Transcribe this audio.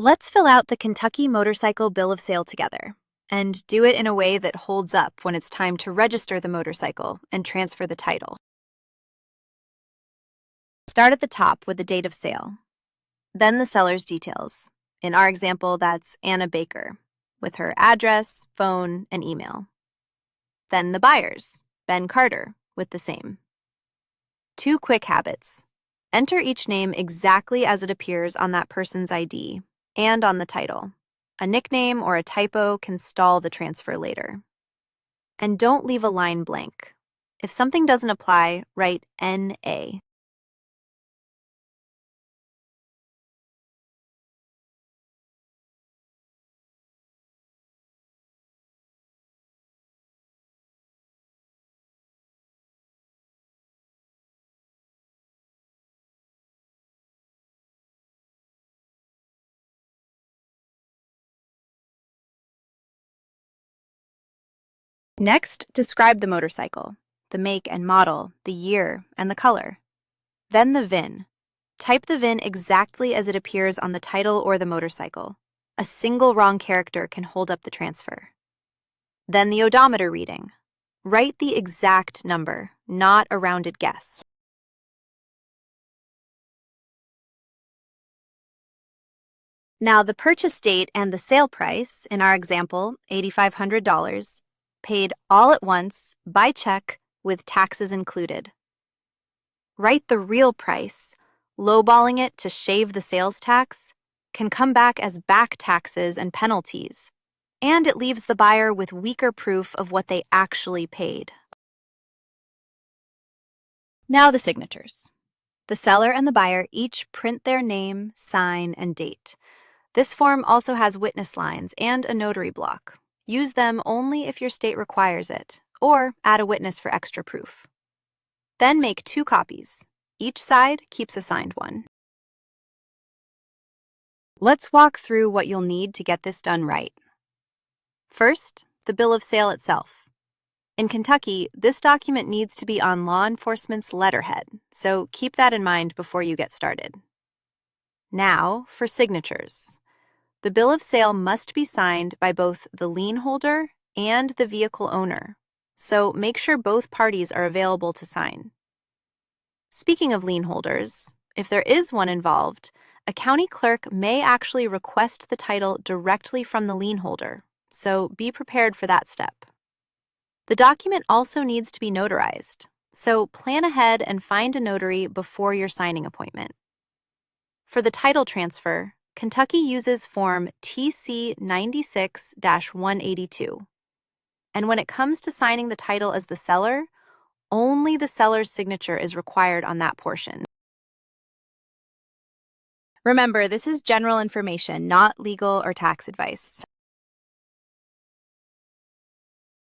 Let's fill out the Kentucky Motorcycle Bill of Sale together, and do it in a way that holds up when it's time to register the motorcycle and transfer the title. Start at the top with the date of sale, then the seller's details. In our example, that's Anna Baker, with her address, phone, and email. Then the buyer's, Ben Carter, with the same. 2 quick habits. Enter each name exactly as it appears on that person's ID and on the title. A nickname or a typo can stall the transfer later. And don't leave a line blank. If something doesn't apply, write NA. Next, describe the motorcycle, the make and model, the year, and the color. Then the VIN. Type the VIN exactly as it appears on the title or the motorcycle. A single wrong character can hold up the transfer. Then the odometer reading. Write the exact number, not a rounded guess. Now the purchase date and the sale price, in our example, $8,500, paid all at once by check with taxes included. Write the real price. Lowballing it to shave the sales tax can come back as back taxes and penalties, and it leaves the buyer with weaker proof of what they actually paid. Now the signatures. The seller and the buyer each print their name, sign, and date. This form also has witness lines and a notary block. Use them only if your state requires it, or add a witness for extra proof. Then make 2 copies. Each side keeps a signed one. Let's walk through what you'll need to get this done right. First, the bill of sale itself. In Kentucky, this document needs to be on law enforcement's letterhead, so keep that in mind before you get started. Now, for signatures. The bill of sale must be signed by both the lien holder and the vehicle owner, so make sure both parties are available to sign. Speaking of lien holders, if there is one involved, a county clerk may actually request the title directly from the lien holder, so be prepared for that step. The document also needs to be notarized, so plan ahead and find a notary before your signing appointment. For the title transfer, Kentucky uses Form TC 96-182. And when it comes to signing the title as the seller, only the seller's signature is required on that portion. Remember, this is general information, not legal or tax advice.